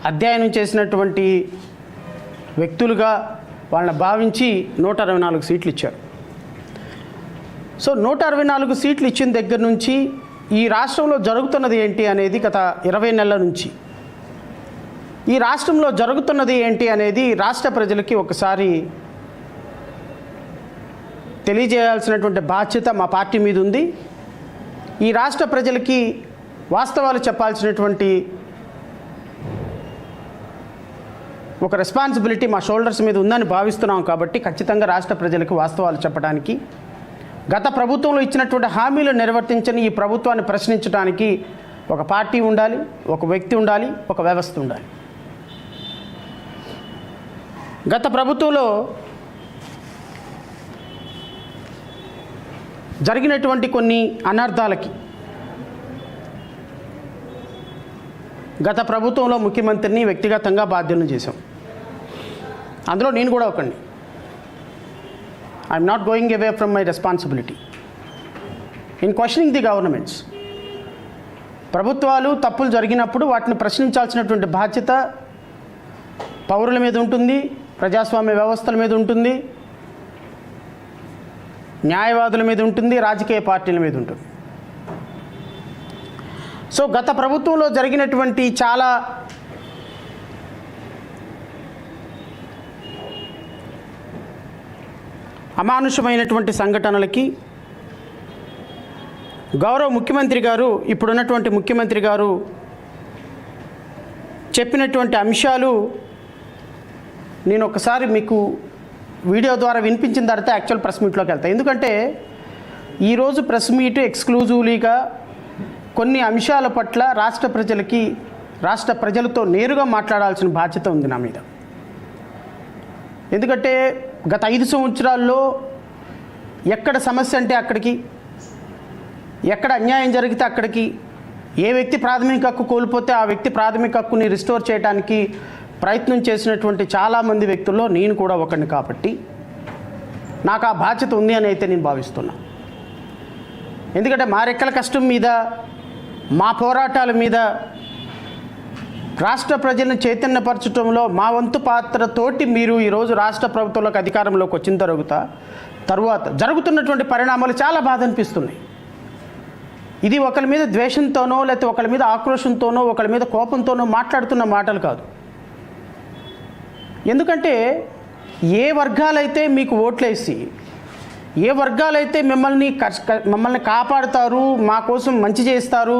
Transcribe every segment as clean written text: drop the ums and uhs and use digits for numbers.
అధ్యయనం చేసినటువంటి వ్యక్తులుగా వాళ్ళని భావించి 164 సీట్లు ఇచ్చారు. సో 164 సీట్లు ఇచ్చిన దగ్గర నుంచి ఈ రాష్ట్రంలో జరుగుతున్నది ఏంటి అనేది గత 20 నెలల నుంచి ఈ రాష్ట్రంలో జరుగుతున్నది ఏంటి అనేది రాష్ట్ర ప్రజలకి ఒకసారి తెలియజేయాల్సినటువంటి బాధ్యత మా పార్టీ మీద ఉంది. ఈ రాష్ట్ర ప్రజలకి వాస్తవాలు చెప్పాల్సినటువంటి ఒక రెస్పాన్సిబిలిటీ మా షోల్డర్స్ మీద ఉందని భావిస్తున్నాం. కాబట్టి ఖచ్చితంగా రాష్ట్ర ప్రజలకు వాస్తవాలు చెప్పడానికి, గత ప్రభుత్వంలో ఇచ్చినటువంటి హామీలు నిర్వర్తించని ఈ ప్రభుత్వాన్ని ప్రశ్నించడానికి ఒక పార్టీ ఉండాలి, ఒక వ్యక్తి ఉండాలి, ఒక వ్యవస్థ ఉండాలి. గత ప్రభుత్వంలో జరిగినటువంటి కొన్ని అనర్థాలకి గత ప్రభుత్వంలో ముఖ్యమంత్రిని వ్యక్తిగతంగా బాధ్యులను చేశాం. అందులో నేను కూడా ఒకండి. I'm not going away from my responsibility in questioning the governments. ప్రభుత్వాలు తప్పులు జరిగినప్పుడు వాటిని ప్రశ్నించాల్సినటువంటి బాధ్యత పౌరుల మీద ఉంటుంది, ప్రజాస్వామ్య వ్యవస్థల మీద ఉంటుంది, న్యాయవాదుల మీద ఉంటుంది, రాజకీయ పార్టీల మీద ఉంటుంది. సో గత ప్రభుత్వంలో జరిగినటువంటి చాలా అమానుషమైనటువంటి సంఘటనలకి గౌరవ ముఖ్యమంత్రి గారు, ఇప్పుడున్నటువంటి ముఖ్యమంత్రి గారు చెప్పినటువంటి అంశాలు నేను ఒకసారి మీకు వీడియో ద్వారా వినిపించిన తర్వాత యాక్చువల్ ప్రెస్ మీట్లోకి వెళ్తాను. ఎందుకంటే ఈరోజు ప్రెస్ మీట్ ఎక్స్క్లూజివ్లీగా కొన్ని అంశాల పట్ల రాష్ట్ర ప్రజలతో నేరుగా మాట్లాడాల్సిన బాధ్యత ఉంది నా మీద. ఎందుకంటే గత 5 సంవత్సరాల్లో ఎక్కడ సమస్య అంటే అక్కడికి, ఎక్కడ అన్యాయం జరిగితే అక్కడికి, ఏ వ్యక్తి ప్రాథమిక హక్కు కోల్పోతే ఆ వ్యక్తి ప్రాథమిక హక్కుని రిస్టోర్ చేయడానికి ప్రయత్నం చేసినటువంటి చాలామంది వ్యక్తుల్లో నేను కూడా ఒకడిని. కాబట్టి నాకు ఆ బాధ్యత ఉంది అని అయితే నేను భావిస్తున్నా. ఎందుకంటే మా రెక్కల కష్టం మీద, మా పోరాటాల మీద రాష్ట్ర ప్రజలను చైతన్యపరచడంలో మా వంతు పాత్రతోటి మీరు ఈరోజు రాష్ట్ర ప్రభుత్వంలోకి అధికారంలోకి వచ్చిన తరువాత జరుగుతున్నటువంటి పరిణామాలు చాలా బాధ అనిపిస్తున్నాయి. ఇది ఒకరి మీద ద్వేషంతోనో లేకపోతే ఒకరి మీద ఆక్రోషంతోనో ఒకరి మీద కోపంతోనో మాట్లాడుతున్న మాటలు కాదు. ఎందుకంటే ఏ వర్గాలైతే మీకు ఓట్లేసి, ఏ వర్గాలైతే మమ్మల్ని కాపాడుతారు, మా కోసం మంచి చేస్తారు,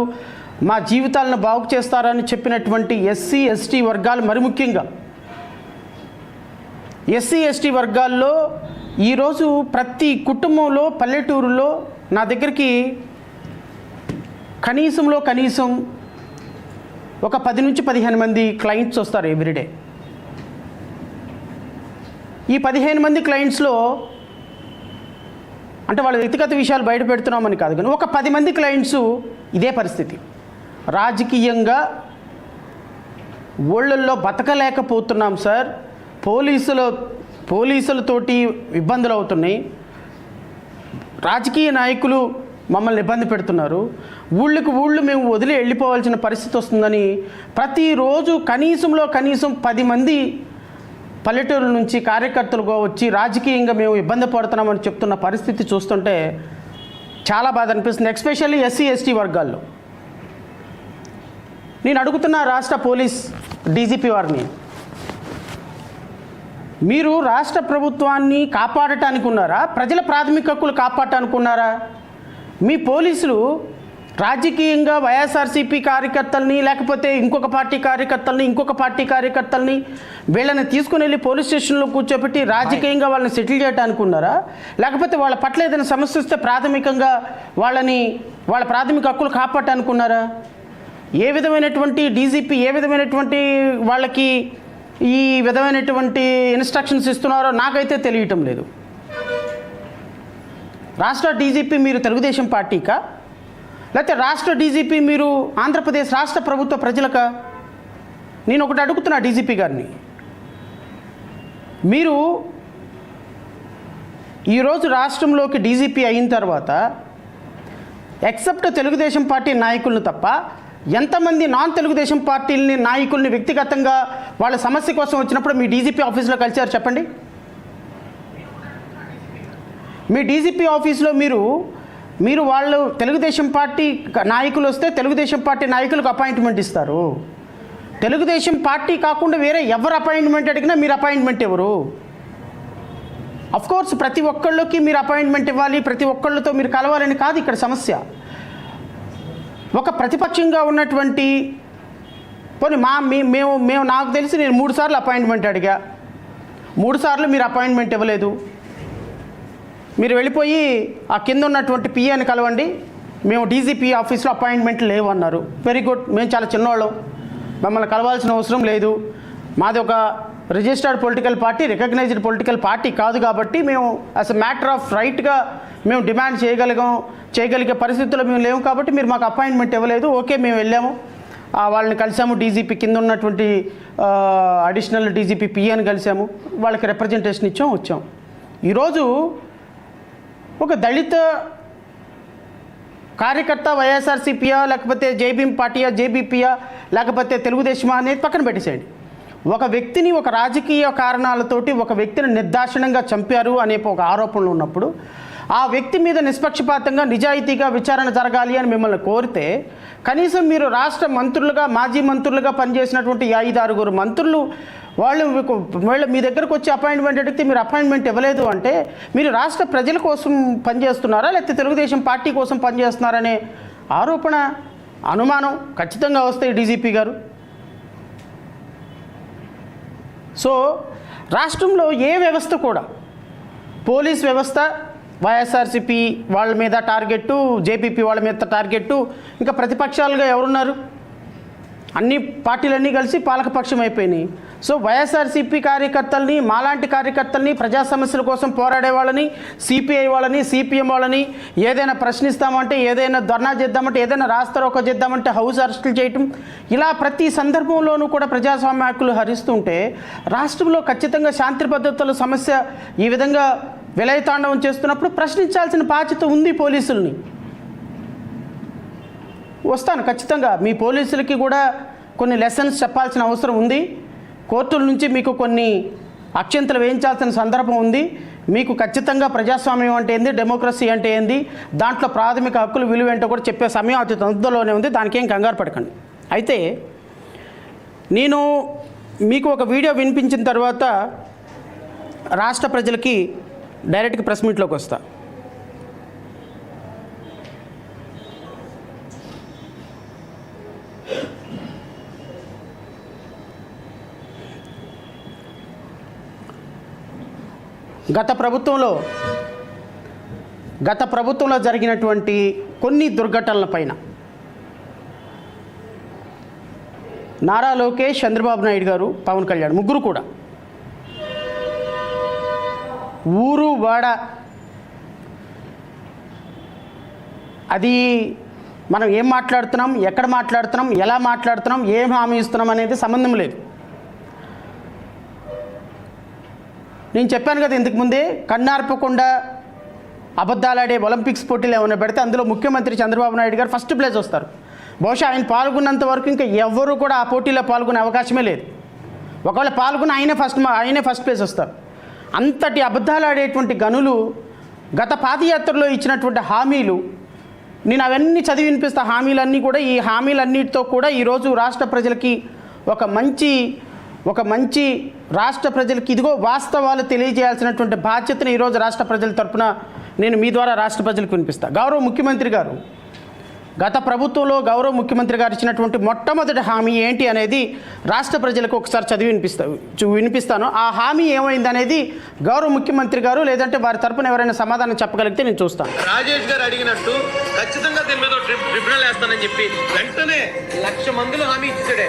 మా జీవితాలను బాగు చేస్తారని చెప్పినటువంటి ఎస్సీ ఎస్టీ వర్గాలు, మరి ముఖ్యంగా ఎస్సీ ఎస్టీ వర్గాల్లో ఈరోజు ప్రతి కుటుంబంలో పల్లెటూరులో నా దగ్గరికి కనీసం ఒక 10 నుంచి 15 మంది క్లయింట్స్ వస్తారు ఎవ్రీడే. ఈ 15 మంది క్లయింట్స్లో అంటే వాళ్ళ వ్యక్తిగత విషయాలు బయట పెడుతున్నామని కాదు, కానీ ఒక 10 మంది క్లయింట్స్ ఇదే పరిస్థితి. రాజకీయంగా ఊళ్ళల్లో బతకలేకపోతున్నాం సార్, పోలీసులతోటి ఇబ్బందులు అవుతున్నాయి, రాజకీయ నాయకులు మమ్మల్ని ఇబ్బంది పెడుతున్నారు, ఊళ్ళు మేము వదిలి వెళ్ళిపోవాల్సిన పరిస్థితి వస్తుందని ప్రతిరోజు కనీసం 10 మంది పల్లెటూరు నుంచి కార్యకర్తలుగా వచ్చి రాజకీయంగా మేము ఇబ్బంది పడుతున్నామని చెప్తున్న పరిస్థితి చూస్తుంటే చాలా బాధ అనిపిస్తుంది. ఎస్పెషల్లీ ఎస్సీ ఎస్టీ వర్గాల్లో. నేను అడుగుతున్న రాష్ట్ర పోలీస్ డీజీపీ వారిని, మీరు రాష్ట్ర ప్రభుత్వాన్ని కాపాడటానికి ఉన్నారా, ప్రజల ప్రాథమిక హక్కులు కాపాడటానికి ఉన్నారా? మీ పోలీసులు రాజకీయంగా వైఎస్ఆర్సీపీ కార్యకర్తల్ని లేకపోతే ఇంకొక పార్టీ కార్యకర్తల్ని వీళ్ళని తీసుకుని వెళ్ళి పోలీస్ స్టేషన్లో కూర్చోబెట్టి రాజకీయంగా వాళ్ళని సెటిల్ చేయడానికి ఉన్నారా? లేకపోతే వాళ్ళ పట్ల ఏదైనా సమస్య వస్తే ప్రాథమికంగా వాళ్ళ ప్రాథమిక హక్కులు కాపాడటానికి ఉన్నారా? ఏ విధమైనటువంటి డీజీపీ ఏ విధమైనటువంటి వాళ్ళకి ఈ విధమైనటువంటి ఇన్స్ట్రక్షన్స్ ఇస్తున్నారో నాకైతే తెలియటం లేదు. రాష్ట్ర డీజీపీ మీరు తెలుగుదేశం పార్టీకా, లేకపోతే రాష్ట్ర డీజీపీ మీరు ఆంధ్రప్రదేశ్ రాష్ట్ర ప్రభుత్వ ప్రజలకా? నేను ఒకటి అడుగుతున్నా డీజీపీ గారిని, మీరు ఈరోజు రాష్ట్రంలోకి డీజీపీ అయిన తర్వాత ఎక్సెప్ట్ తెలుగుదేశం పార్టీ నాయకులను తప్ప ఎంతమంది నాన్ తెలుగుదేశం పార్టీలని నాయకుల్ని వ్యక్తిగతంగా వాళ్ళ సమస్య కోసం వచ్చినప్పుడు మీ డీజీపీ ఆఫీస్లో కలిశారు చెప్పండి? మీ డీజీపీ ఆఫీస్లో మీరు వాళ్ళు తెలుగుదేశం పార్టీ నాయకులు వస్తే తెలుగుదేశం పార్టీ నాయకులకు అపాయింట్మెంట్ ఇస్తారు. తెలుగుదేశం పార్టీ కాకుండా వేరే ఎవరు అపాయింట్మెంట్ అడిగినా మీరు అపాయింట్మెంట్ ఎవరు? కోర్స్ ప్రతి ఒక్కళ్ళకి మీరు అపాయింట్మెంట్ ఇవ్వాలి, ప్రతి ఒక్కళ్ళతో మీరు కలవాలని కాదు ఇక్కడ సమస్య. ఒక ప్రతిపక్షంగా ఉన్నటువంటి పోనీ మేము నాకు తెలిసి నేను 3 సార్లు అపాయింట్మెంట్ అడిగా, 3 సార్లు మీరు అపాయింట్మెంట్ ఇవ్వలేదు. మీరు వెళ్ళిపోయి ఆ కింద ఉన్నటువంటి పిఏని కలవండి, మేము డీజీపీ ఆఫీస్లో అపాయింట్మెంట్ లేవు అన్నారు. వెరీ గుడ్, మేము చాలా చిన్నవాళ్ళం, మమ్మల్ని కలవాల్సిన అవసరం లేదు, మాది ఒక registered political party, recognized political party కాదు కాబట్టి మేము యాజ్ ఎ మ్యాటర్ ఆఫ్ రైట్గా మేము డిమాండ్ చేయగలిగే పరిస్థితుల్లో మేము లేవు కాబట్టి మీరు మాకు అపాయింట్మెంట్ ఇవ్వలేదు. ఓకే, మేము వెళ్ళాము, వాళ్ళని కలిసాము, డీజీపీ కింద ఉన్నటువంటి అడిషనల్ డీజీపీ పిఏని కలిసాము, వాళ్ళకి రిప్రజెంటేషన్ ఇచ్చాం, వచ్చాం. ఈరోజు ఒక దళిత కార్యకర్త వైఎస్ఆర్సీపీయా లేకపోతే జేబీఎం పార్టీయా, జేబీపీయా లేకపోతే తెలుగుదేశమా అనేది పక్కన పెట్టేసేయండి. ఒక వ్యక్తిని ఒక రాజకీయ కారణాలతోటి ఒక వ్యక్తిని నిర్దాక్షిణ్యంగా చంపారు అనే ఒక ఆరోపణలు ఉన్నప్పుడు ఆ వ్యక్తి మీద నిష్పక్షపాతంగా నిజాయితీగా విచారణ జరగాలి అని మిమ్మల్ని కోరితే కనీసం మీరు రాష్ట్ర మంత్రులుగా మాజీ మంత్రులుగా పనిచేసినటువంటి 5-6 మంత్రులు వాళ్ళు మీ దగ్గరకు వచ్చి అపాయింట్మెంట్ అడిగితే మీరు అపాయింట్మెంట్ ఇవ్వలేదు అంటే మీరు రాష్ట్ర ప్రజల కోసం పనిచేస్తున్నారా లేకపోతే తెలుగుదేశం పార్టీ కోసం పనిచేస్తున్నారనే ఆరోపణ అనుమానం ఖచ్చితంగా వస్తాయి డీజీపీ గారు. సో రాష్ట్రంలో ఏ వ్యవస్థ కూడా పోలీస్ వ్యవస్థ వైఎస్ఆర్సీపీ వాళ్ళ మీద టార్గెట్టు, జేపీపీ వాళ్ళ మీద టార్గెట్టు, ఇంకా ప్రతిపక్షాలుగా ఎవరున్నారు? అన్ని పార్టీలన్నీ కలిసి పాలకపక్షం అయిపోయినాయి. సో వైఎస్ఆర్సీపీ కార్యకర్తల్ని, మాలాంటి కార్యకర్తల్ని, ప్రజా సమస్యల కోసం పోరాడే వాళ్ళని, సిపిఐ వాళ్ళని, సిపిఎం వాళ్ళని ఏదైనా ప్రశ్నిస్తామంటే, ఏదైనా ధర్నా చేద్దామంటే, ఏదైనా రాస్తారోకో చేద్దామంటే హౌస్ అరెస్టులు చేయటం, ఇలా ప్రతి సందర్భంలోనూ కూడా ప్రజాస్వామ్య హక్కులు హరిస్తుంటే రాష్ట్రంలో ఖచ్చితంగా శాంతి భద్రతల సమస్య ఈ విధంగా విలయతాండవం చేస్తున్నప్పుడు ప్రశ్నించాల్సిన బాధ్యత ఉంది పోలీసుల్ని. వస్తాను ఖచ్చితంగా, మీ పోలీసులకి కూడా కొన్ని లెసన్స్ చెప్పాల్సిన అవసరం ఉంది. కోర్టుల నుంచి మీకు కొన్ని అక్షంతలు వేయించాల్సిన సందర్భం ఉంది. మీకు ఖచ్చితంగా ప్రజాస్వామ్యం అంటే ఏంది, డెమోక్రసీ అంటే ఏంది, దాంట్లో ప్రాథమిక హక్కులు విలువ ఏంటో కూడా చెప్పే సమయం అతి తొందరలోనే ఉంది, దానికి ఏం కంగారు పడకండి. అయితే నేను మీకు ఒక వీడియో వినిపించిన తర్వాత రాష్ట్ర ప్రజలకి డైరెక్ట్గా ప్రెస్ మీట్లోకి వస్తా. గత ప్రభుత్వంలో జరిగినటువంటి కొన్ని దుర్ఘటనల పైన నారా లోకేష్, చంద్రబాబు నాయుడు గారు, పవన్ కళ్యాణ్ ముగ్గురు కూడా ఊరు వాడ అది మనం ఏం మాట్లాడుతున్నాం, ఎక్కడ మాట్లాడుతున్నాం, ఎలా మాట్లాడుతున్నాం, ఏం హామీ ఇస్తున్నాం అనేది సంబంధం లేదు. నేను చెప్పాను కదా ఇంతకుముందే, కన్నార్పకుండా అబద్ధాలాడే ఒలింపిక్స్ పోటీలు ఏమైనా పెడితే అందులో ముఖ్యమంత్రి చంద్రబాబు నాయుడు గారు ఫస్ట్ ప్లేస్ వస్తారు. బహుశా ఆయన పాల్గొన్నంత వరకు ఇంకా ఎవరు కూడా ఆ పోటీలో పాల్గొనే అవకాశమే లేదు. ఒకవేళ పాల్గొని ఆయనే ఫస్ట్ ప్లేస్ వస్తారు. అంతటి అబద్ధాలాడేటువంటి గనులు గత పాదయాత్రలో ఇచ్చినటువంటి హామీలు, నేను అవన్నీ చదివి వినిపిస్తా. హామీలన్నీ కూడా, ఈ హామీలన్నిటితో కూడా ఈరోజు రాష్ట్ర ప్రజలకి ఒక మంచి రాష్ట్ర ప్రజలకి ఇదిగో వాస్తవాలు తెలియజేయాల్సినటువంటి బాధ్యతను ఈరోజు రాష్ట్ర ప్రజల తరపున నేను మీ ద్వారా రాష్ట్ర ప్రజలకు వినిపిస్తా. గౌరవ ముఖ్యమంత్రి గారు, గత ప్రభుత్వంలో గౌరవ ముఖ్యమంత్రి గారు ఇచ్చినటువంటి మొట్టమొదటి హామీ ఏంటి అనేది రాష్ట్ర ప్రజలకు ఒకసారి చదివి వినిపిస్తాను. ఆ హామీ ఏమైందనేది గౌరవ ముఖ్యమంత్రి గారు లేదంటే వారి తరపున ఎవరైనా సమాధానం చెప్పగలిగితే నేను చూస్తాను. రాజేష్ గారు అడిగినట్టు ఖచ్చితంగా దీని మీద ట్రిబ్యునల్ వేస్తానని చెప్పి వెంటనే 1,00,000 మందిలో హామీ ఇచ్చాడే.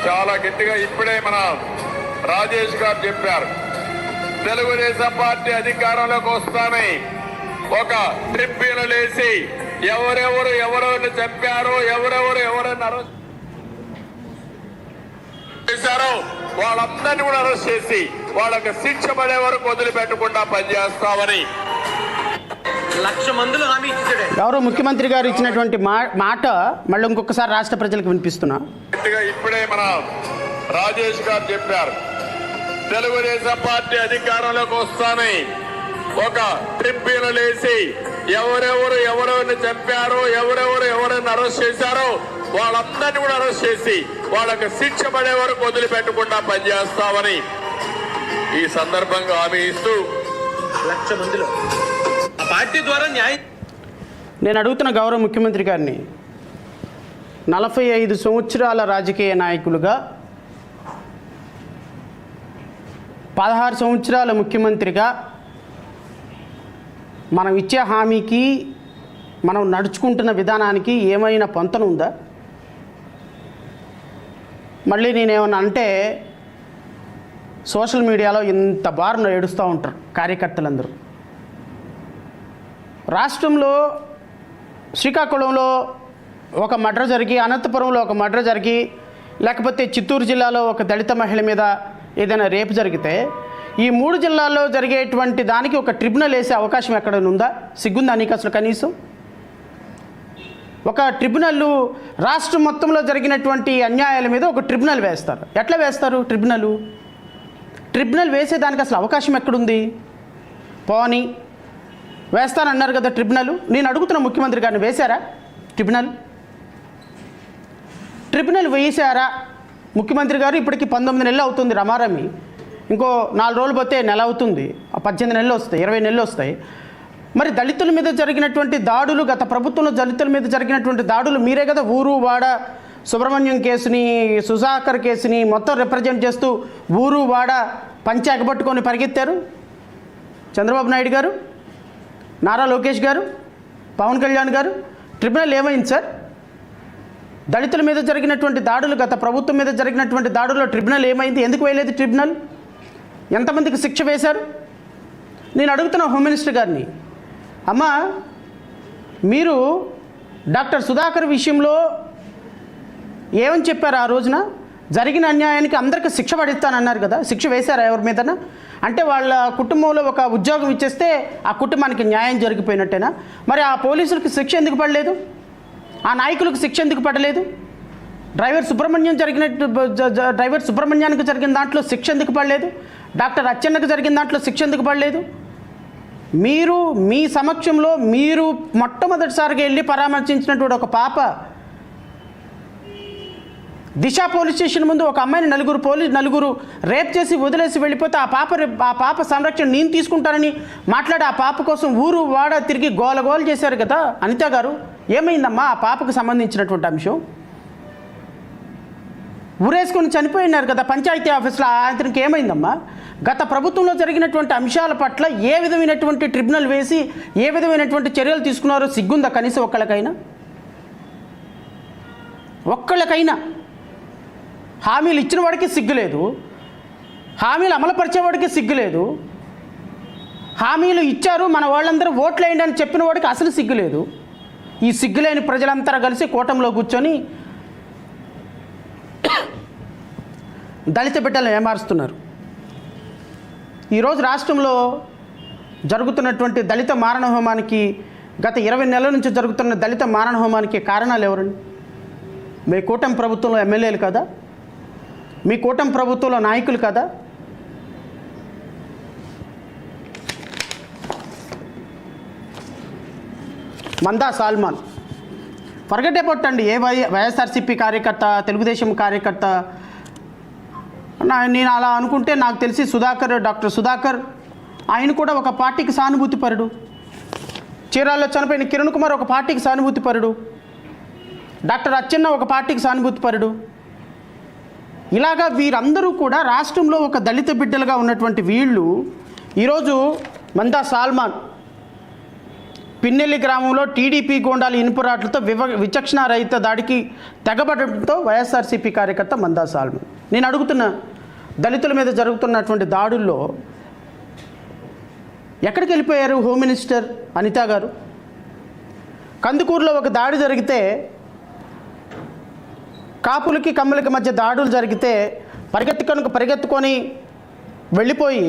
చాలా గట్టిగా ఇప్పుడే మన రాజేష్ గారు చెప్పారు, తెలుగుదేశం పార్టీ అధికారంలోకి వస్తామని ఒక ట్రిబ్యునల్ వేసి ఎవరెవరిని చంపారో, ఎవరెవరిని అరెస్ట్ చేశారో వాళ్ళందరినీ కూడా అరెస్ట్ చేసి వాళ్ళకి శిక్ష పడే వరకు వదిలిపెట్టకుండా పనిచేస్తామని 1,00,000 మందిలో హామీ ఇచ్చాడే. గౌరవ ముఖ్యమంత్రి గారు ఇచ్చినటువంటి మాట మళ్ళీ ఇంకొకసారి రాష్ట్ర ప్రజలకు వినిపిస్తున్నా. గట్టిగా ఇప్పుడే మన రాజేష్ గారు చెప్పారు, తెలుగుదేశం పార్టీ అధికారంలోకి వస్తానని ఒక ట్రిబ్యునల్ వేసి ఎవరెవరిని చంపారో ఎవరెవరిని అరెస్ట్ చేశారో వాళ్ళందరినీ కూడా అరెస్ట్ చేసి వాళ్ళకి శిక్ష పడే వరకు వదిలిపెట్టకుండా పనిచేస్తామని ఈ సందర్భంగా హామీ ఇస్తూ 1,00,000 మందిలో ఆ పార్టీ ద్వారా న్యాయం. నేను అడుగుతున్న గౌరవ ముఖ్యమంత్రి గారిని, 45 సంవత్సరాల రాజకీయ నాయకులుగా 16 సంవత్సరాల ముఖ్యమంత్రిగా మనం ఇచ్చే హామీకి మనం నడుచుకుంటున్న విధానానికి ఏమైనా పొంతన ఉందా? మళ్ళీ నేనేమన్నా అంటే సోషల్ మీడియాలో ఇంత బారున ఏడుస్తూ ఉంటారు కార్యకర్తలందరూ. రాష్ట్రంలో శ్రీకాకుళంలో ఒక మర్డర్ జరిగి, అనంతపురంలో ఒక మర్డర్ జరిగి, లేకపోతే చిత్తూరు జిల్లాలో ఒక దళిత మహిళ మీద ఏదైనా రేపు జరిగితే ఈ 3 జిల్లాల్లో జరిగేటువంటి దానికి ఒక ట్రిబ్యునల్ వేసే అవకాశం ఎక్కడైనా ఉందా? సిగ్గుందా నీకు అసలు కనీసం? ఒక ట్రిబ్యునల్ రాష్ట్రం మొత్తంలో జరిగినటువంటి అన్యాయాల మీద ఒక ట్రిబ్యునల్ వేస్తారు. ఎట్లా వేస్తారు ట్రిబ్యునల్ వేసేదానికి అసలు అవకాశం ఎక్కడుంది? పోనీ వేస్తానన్నారు కదా ట్రిబ్యునల్. నేను అడుగుతున్న ముఖ్యమంత్రి గారిని, వేశారా ట్రిబ్యునల్ వేసారా ముఖ్యమంత్రి గారు? ఇప్పటికి 19 నెలలు అవుతుంది రమారమి. ఇంకో 4 రోజులు పోతే నెల అవుతుంది, 18 నెలలు వస్తాయి, 20 నెలలు వస్తాయి. మరి దళితుల మీద జరిగినటువంటి దాడులు, గత ప్రభుత్వంలో దళితుల మీద జరిగినటువంటి దాడులు మీరే కదా ఊరు వాడ సుబ్రహ్మణ్యం కేసుని, సుధాకర్ కేసుని మొత్తం రిప్రజెంట్ చేస్తూ ఊరు వాడ పంచి ఎగబట్టుకొని పరిగెత్తారు. చంద్రబాబు నాయుడు గారు, నారా లోకేష్ గారు, పవన్ కళ్యాణ్ గారు. ట్రిబ్యునల్ ఏమైంది సార్? దళితుల మీద జరిగినటువంటి దాడులు, గత ప్రభుత్వం మీద జరిగినటువంటి దాడుల్లో ట్రిబ్యునల్ ఏమైంది? ఎందుకు వేయలేదు ట్రిబ్యునల్? ఎంతమందికి శిక్ష వేశారు? నేను అడుగుతున్న హోమ్ మినిస్టర్ గారిని, అమ్మా మీరు డాక్టర్ సుధాకర్ విషయంలో ఏమని చెప్పారు? ఆ రోజున జరిగిన అన్యాయానికి అందరికీ శిక్ష పడిస్తానన్నారు కదా, శిక్ష వేశారా ఎవరి మీదనా? అంటే వాళ్ళ కుటుంబంలో ఒక ఉద్యోగం ఇచ్చేస్తే ఆ కుటుంబానికి న్యాయం జరిగిపోయినట్టేనా? మరి ఆ పోలీసులకు శిక్ష ఎందుకు పడలేదు? ఆ నాయకులకు శిక్ష ఎందుకు పడలేదు? డ్రైవర్ సుబ్రహ్మణ్యానికి జరిగిన దాంట్లో శిక్ష ఎందుకు పడలేదు? డాక్టర్ అచ్చెన్నకు జరిగిన దాంట్లో శిక్ష ఎందుకు పడలేదు? మీరు మీ సమక్షంలో మీరు మొట్టమొదటిసారిగా వెళ్ళి పరామర్శించినటువంటి ఒక పాప దిశ పోలీస్ స్టేషన్ ముందు ఒక అమ్మాయిని నలుగురు రేప్ చేసి వదిలేసి వెళ్ళిపోతే ఆ పాప సంరక్షణ నేను తీసుకుంటానని మాట్లాడి ఆ పాప కోసం ఊరు వాడ తిరిగి గోల చేశారు కదా అనిత గారు. ఏమైందమ్మా ఆ పాపకు సంబంధించినటువంటి అంశం? ఊరేసుకొని చనిపోయినారు కదా పంచాయతీ ఆఫీస్లో, అతనికి ఏమైందమ్మా? గత ప్రభుత్వంలో జరిగినటువంటి అంశాల పట్ల ఏ విధమైనటువంటి ట్రిబ్యునల్ వేసి ఏ విధమైనటువంటి చర్యలు తీసుకున్నారో సిగ్గుందా కనీసం ఒక్కళ్ళకైనా? హామీలు ఇచ్చిన వాడికి సిగ్గులేదు, హామీలు అమలుపరిచేవాడికి సిగ్గులేదు, హామీలు ఇచ్చారు మన వాళ్ళందరూ ఓట్లేయండి అని చెప్పిన వాడికి అసలు సిగ్గులేదు. ఈ సిగ్గులేని ప్రజలంతా కలిసి కూటమిలో కూర్చొని దళిత బిడ్డలను ఏమారుస్తున్నారు. ఈరోజు రాష్ట్రంలో జరుగుతున్నటువంటి దళిత మారణ హోమానికి, గత 20 నెలల నుంచి జరుగుతున్న దళిత మారణ హోమానికి కారణాలు ఎవరండి? మీ కూటమి ప్రభుత్వంలో ఎమ్మెల్యేలు కదా, మీ కూటమి ప్రభుత్వంలో నాయకులు కదా. మందా సాల్మాన్ ఫర్గెట్ అబౌట్ అండి. ఏ వైఎస్ఆర్సీపీ కార్యకర్త, తెలుగుదేశం కార్యకర్త, నేను అలా అనుకుంటే నాకు తెలిసి డాక్టర్ సుధాకర్ ఆయన కూడా ఒక పార్టీకి సానుభూతిపరుడు. చీరాల్లో చనిపోయిన కిరణ్ కుమార్ ఒక పార్టీకి సానుభూతిపరుడు. డాక్టర్ అచ్చెన్న ఒక పార్టీకి సానుభూతిపరుడు. ఇలాగా వీరందరూ కూడా రాష్ట్రంలో ఒక దళిత బిడ్డలుగా ఉన్నటువంటి వీళ్ళు ఈరోజు మందా సాల్మాన్ పిన్నెల్లి గ్రామంలో టీడీపీ గోండాల ఇనుపరాట్లతో విచక్షణారహిత దాడికి తెగబడటంతో వైఎస్ఆర్సీపీ కార్యకర్త మందా సాల్మాన్. నేను అడుగుతున్నా, దళితుల మీద జరుగుతున్నటువంటి దాడుల్లో ఎక్కడికి వెళ్ళిపోయారు హోమ్ మినిస్టర్ అనిత గారు? కందుకూరులో ఒక దాడి జరిగితే, కాపులకి కమ్మలకి మధ్య దాడులు జరిగితే పరిగెత్తుకొని వెళ్ళిపోయి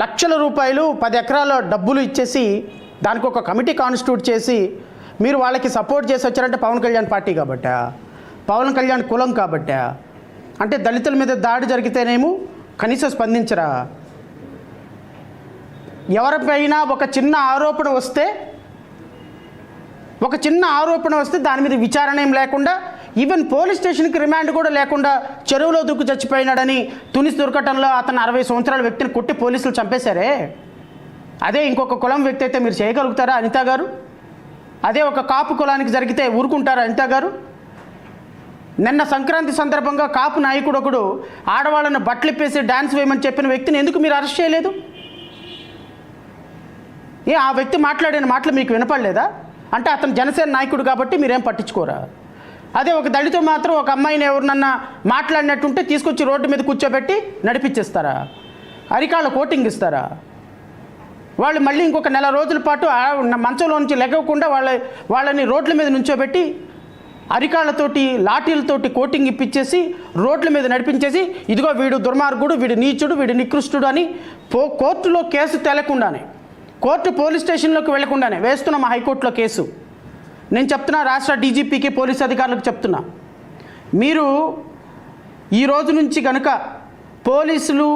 లక్షల రూపాయలు 10 ఎకరాల డబ్బులు ఇచ్చేసి దానికి ఒక కమిటీ కాన్స్టిట్యూట్ చేసి మీరు వాళ్ళకి సపోర్ట్ చేసి వచ్చారంటే పవన్ కళ్యాణ్ పార్టీ కాబట్టా, పవన్ కళ్యాణ్ కులం కాబట్టా, అంటే దళితుల మీద దాడి జరిగితేనేమో కనీసం స్పందించరా? ఎవరిపైనా ఒక చిన్న ఆరోపణ వస్తే దాని మీద విచారణ ఏం లేకుండా, ఈవెన్ పోలీస్ స్టేషన్కి రిమాండ్ కూడా లేకుండా చెరువులో దూకు చచ్చిపోయినాడని తునిసి దుర్ఘటనలో అతను 60 సంవత్సరాల వ్యక్తిని కొట్టి పోలీసులు చంపేశారే. అదే ఇంకొక కులం వ్యక్తి అయితే మీరు చేయగలుగుతారా అనిత గారు? అదే ఒక కాపు కులానికి జరిగితే ఊరుకుంటారా అనిత గారు? నిన్న సంక్రాంతి సందర్భంగా కాపు నాయకుడు ఒకడు ఆడవాళ్ళని బట్టలిప్పేసి డ్యాన్స్ వేయమని చెప్పిన వ్యక్తిని ఎందుకు మీరు అరెస్ట్ చేయలేదు? ఆ వ్యక్తి మాట్లాడిన మాటలు మీకు వినపడలేదా? అంటే అతను జనసేన నాయకుడు కాబట్టి మీరేం పట్టించుకోరా? అదే ఒక దళితుడు మాత్రం ఒక అమ్మాయిని ఎవరినన్నా మాట్లాడినట్టుంటే తీసుకొచ్చి రోడ్డు మీద కూర్చోబెట్టి నడిపించేస్తారా? అరికాళ్ళ కోటింగ్ ఇస్తారా? వాళ్ళు మళ్ళీ ఇంకొక నెల రోజుల పాటు మంచంలో నుంచి లెగవకుండా వాళ్ళని రోడ్ల మీద నుంచోబెట్టి అరికాళ్ళతోటి లాఠీలతోటి కోటింగ్ ఇప్పించేసి రోడ్ల మీద నడిపించేసి, ఇదిగో వీడు దుర్మార్గుడు, వీడు నీచుడు, వీడు నికృష్టుడు అని కోర్టులో కేసు తేలకుండానే, కోర్టు పోలీస్ స్టేషన్లోకి వెళ్లకుండానే వేస్తున్నాం హైకోర్టులో కేసు. నేను చెప్తున్నా, రాష్ట్ర డీజీపీకి పోలీస్ అధికారులకు చెప్తున్నా, మీరు ఈ రోజు నుంచి కనుక పోలీసులు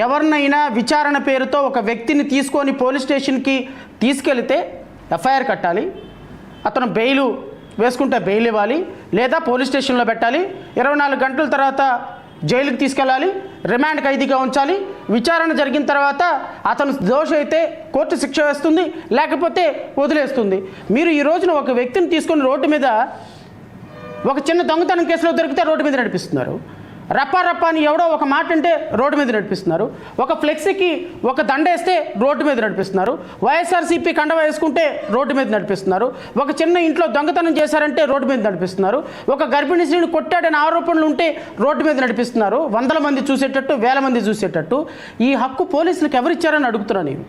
ఎవరినైనా విచారణ పేరుతో ఒక వ్యక్తిని తీసుకొని పోలీస్ స్టేషన్కి తీసుకెళ్తే ఎఫ్ఐఆర్ కట్టాలి, అతను బెయిల్ వేసుకుంటే బెయిల్ ఇవ్వాలి, లేదా పోలీస్ స్టేషన్లో పెట్టాలి, 24 గంటల తర్వాత జైలుకి తీసుకెళ్ళాలి, రిమాండ్ ఖైదీగా ఉంచాలి. విచారణ జరిగిన తర్వాత అతను దోషి అయితే కోర్టు శిక్ష వేస్తుంది, లేకపోతే వదిలేస్తుంది. మీరు ఈ రోజున ఒక వ్యక్తిని తీసుకొని రోడ్డు మీద ఒక చిన్న దొంగతనం కేసులో దొరికితే రోడ్డు మీద నడిపిస్తున్నారు. రప్పా అని ఎవడో ఒక మాట అంటే రోడ్డు మీద నడిపిస్తున్నారు. ఒక ఫ్లెక్సీకి ఒక దండ వేస్తే రోడ్డు మీద నడిపిస్తున్నారు. వైఎస్ఆర్సీపీ కండ వేసుకుంటే రోడ్డు మీద నడిపిస్తున్నారు. ఒక చిన్న ఇంట్లో దొంగతనం చేశారంటే రోడ్డు మీద నడిపిస్తున్నారు. ఒక గర్భిణీ స్త్రీని కొట్టాడని ఆరోపణలు ఉంటే రోడ్డు మీద నడిపిస్తున్నారు. 100 మంది చూసేటట్టు, 1000 మంది చూసేటట్టు. ఈ హక్కు పోలీసులకు ఎవరిచ్చారని అడుగుతున్నా నేను.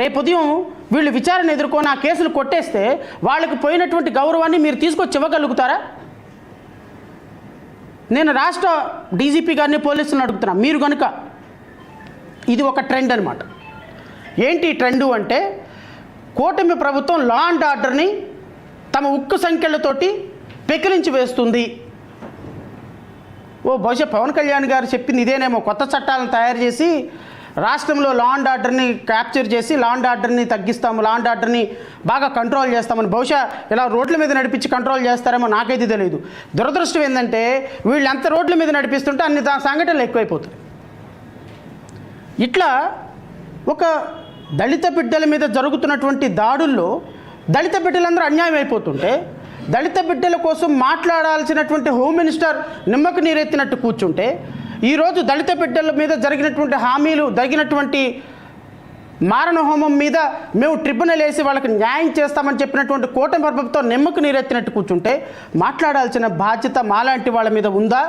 రేపు ఉదయం వీళ్ళు విచారణ ఎదుర్కొని ఆ కేసులు కొట్టేస్తే వాళ్ళకి పోయినటువంటి గౌరవాన్ని మీరు తీసుకొచ్చి ఇవ్వగలుగుతారా? నేను రాష్ట్ర డీజీపీ గారిని పోలీసులను అడుగుతున్నా, మీరు కనుక ఇది ఒక ట్రెండ్ అనమాట. ఏంటి ట్రెండు అంటే, కూటమి ప్రభుత్వం లా అండ్ ఆర్డర్ని తమ ఉక్కు సంఖ్యలతోటి పెకిలించి వేస్తుంది. బహుశా పవన్ కళ్యాణ్ గారు చెప్పింది ఇదేనేమో, కొత్త చట్టాలను తయారు చేసి రాష్ట్రంలో లా అండ్ ఆర్డర్ని క్యాప్చర్ చేసి లా అండ్ ఆర్డర్ని తగ్గిస్తాము, లా అండ్ ఆర్డర్ని బాగా కంట్రోల్ చేస్తామని బహుశా ఇలా రోడ్ల మీద నడిపించి కంట్రోల్ చేస్తారేమో, నాకైతే తెలియదు. దురదృష్టం ఏంటంటే వీళ్ళు ఎంత రోడ్ల మీద నడిపిస్తుంటే అన్ని సంఘటనలు ఎక్కువైపోతాయి. ఇట్లా ఒక దళిత బిడ్డల మీద జరుగుతున్నటువంటి దాడుల్లో దళిత బిడ్డలందరూ అన్యాయం అయిపోతుంటే, దళిత బిడ్డల కోసం మాట్లాడాల్సినటువంటి హోమ్ మినిస్టర్ నిమ్మకు నీరెత్తినట్టు కూర్చుంటే, ఈరోజు దళిత బిడ్డల మీద జరిగినటువంటి మారణ హోమం మీద మేము ట్రిబ్యునల్ వేసి వాళ్ళకి న్యాయం చేస్తామని చెప్పినటువంటి కూటమి ప్రభుత్వం నిమ్మకు నీరెత్తినట్టు కూర్చుంటే, మాట్లాడాల్సిన బాధ్యత మాలాంటి వాళ్ళ మీద ఉందా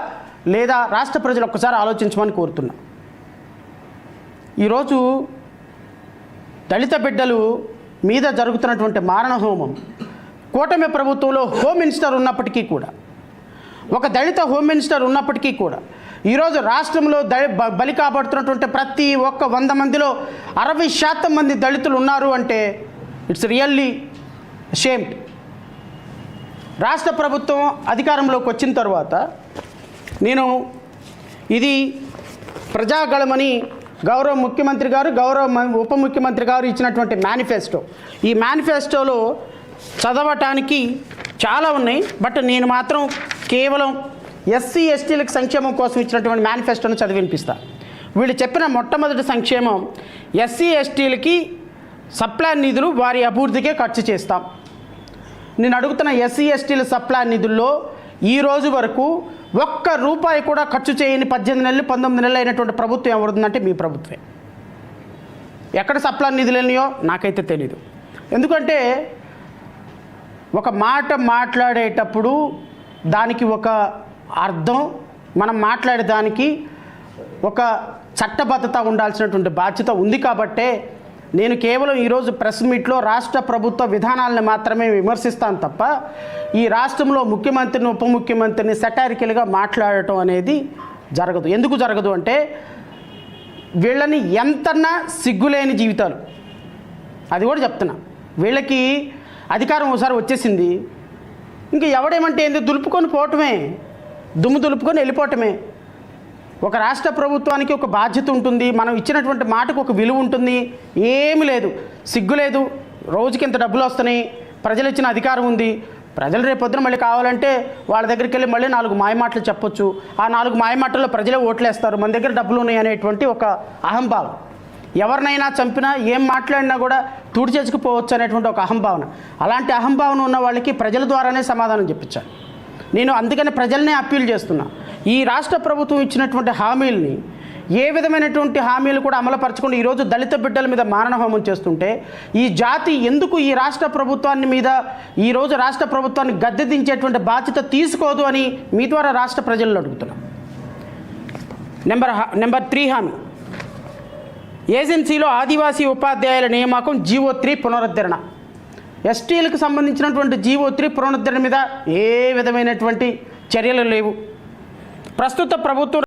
లేదా రాష్ట్ర ప్రజలు ఒక్కసారి ఆలోచించమని కోరుతున్నా. ఈరోజు దళిత బిడ్డలు మీద జరుగుతున్నటువంటి మారణ హోమం, కూటమి ప్రభుత్వంలో హోమ్ మినిస్టర్ ఉన్నప్పటికీ కూడా, ఒక దళిత హోమ్ మినిస్టర్ ఉన్నప్పటికీ కూడా, ఈరోజు రాష్ట్రంలో బలి కాబడుతున్నటువంటి ప్రతి ఒక్క 100 మందిలో 60% మంది దళితులు ఉన్నారు అంటే ఇట్స్ రియల్లీ షేమ్డ్. రాష్ట్ర ప్రభుత్వం అధికారంలోకి వచ్చిన తర్వాత నేను ఇది ప్రజాగళమని గౌరవ ముఖ్యమంత్రి గారు, గౌరవ ఉప ముఖ్యమంత్రి గారు ఇచ్చినటువంటి మేనిఫెస్టో, ఈ మేనిఫెస్టోలో చదవటానికి చాలా ఉన్నాయి. బట్ నేను మాత్రం కేవలం ఎస్సీ ఎస్టీలకు సంక్షేమం కోసం ఇచ్చినటువంటి మేనిఫెస్టోను చదివి వినిపిస్తా. వీళ్ళు చెప్పిన మొట్టమొదటి సంక్షేమం, ఎస్సీ ఎస్టీలకి సప్లాన్ నిధులు వారి అభివృద్ధికే ఖర్చు చేస్తాం. నేను అడుగుతున్న ఎస్సీ ఎస్టీల సప్లాన్ నిధుల్లో ఈ రోజు వరకు ₹1 కూడా ఖర్చు చేయని 18 నెలలు 19 నెలలు అయినటువంటి ప్రభుత్వం ఎవరుందంటే మీ ప్రభుత్వమే. ఎక్కడ సప్లాన్ నిధులు వెళ్ళినాయో నాకైతే తెలీదు. ఎందుకంటే ఒక మాట మాట్లాడేటప్పుడు దానికి ఒక అర్థం, మనం మాట్లాడే దానికి ఒక చట్టబద్ధత ఉండాల్సినటువంటి బాధ్యత ఉంది. కాబట్టే నేను కేవలం ఈరోజు ప్రెస్ మీట్లో రాష్ట్ర ప్రభుత్వ విధానాలను మాత్రమే విమర్శిస్తాను తప్ప ఈ రాష్ట్రంలో ముఖ్యమంత్రిని, ఉప ముఖ్యమంత్రిని సెటారికల్గా మాట్లాడటం అనేది జరగదు. ఎందుకు జరగదు అంటే వీళ్ళని ఎంతన్నా సిగ్గులేని జీవితాలు, అది కూడా చెప్తున్నా. వీళ్ళకి అధికారం ఒకసారి వచ్చేసింది, ఇంక ఎవడేమంటే ఏంది, దులుపుకొని పోవటమే, దుమ్ము దులుపుకొని వెళ్ళిపోవటమే. ఒక రాష్ట్ర ప్రభుత్వానికి ఒక బాధ్యత ఉంటుంది, మనం ఇచ్చినటువంటి మాటకు ఒక విలువ ఉంటుంది. ఏమి లేదు, సిగ్గు లేదు, రోజుకి ఇంత డబ్బులు వస్తున్నాయి, ప్రజలు ఇచ్చిన అధికారం ఉంది. ప్రజలు రేపొద్దున మళ్ళీ కావాలంటే వాళ్ళ దగ్గరికి వెళ్ళి మళ్ళీ 4 మాయమాటలు చెప్పొచ్చు. ఆ 4 మాయమాటల్లో ప్రజలే ఓట్లేస్తారు, మన దగ్గర డబ్బులు ఉన్నాయి అనేటువంటి ఒక అహంభావం. ఎవరినైనా చంపినా ఏం మాట్లాడినా కూడా తుడిచేసుకుపోవచ్చు అనేటువంటి ఒక అహంభావన. అలాంటి అహంభావన ఉన్న వాళ్ళకి ప్రజల ద్వారానే సమాధానం చెప్పించాను. నేను అందుకని ప్రజలనే అప్పీల్ చేస్తున్నా. ఈ రాష్ట్ర ప్రభుత్వం ఇచ్చినటువంటి హామీల్ని, ఏ విధమైనటువంటి హామీలు కూడా అమలుపరచకుండా ఈరోజు దళిత బిడ్డల మీద మారణహోమం చేస్తుంటే, ఈ జాతి ఎందుకు ఈ రాష్ట్ర ప్రభుత్వాన్ని మీద ఈరోజు రాష్ట్ర ప్రభుత్వాన్ని గద్దె దించేటువంటి బాధ్యత తీసుకోదు అని మీ ద్వారా రాష్ట్ర ప్రజలను అడుగుతున్నాం. నెంబర్ 3 హామీ, ఏజెన్సీలో ఆదివాసీ ఉపాధ్యాయుల నియామకం జీవో 3 పునరుద్ధరణ. ఎస్టీలకు సంబంధించినటువంటి జీవో 3 పునరుద్ధరణ మీద ఏ విధమైనటువంటి చర్యలు లేవు. ప్రస్తుత ప్రభుత్వం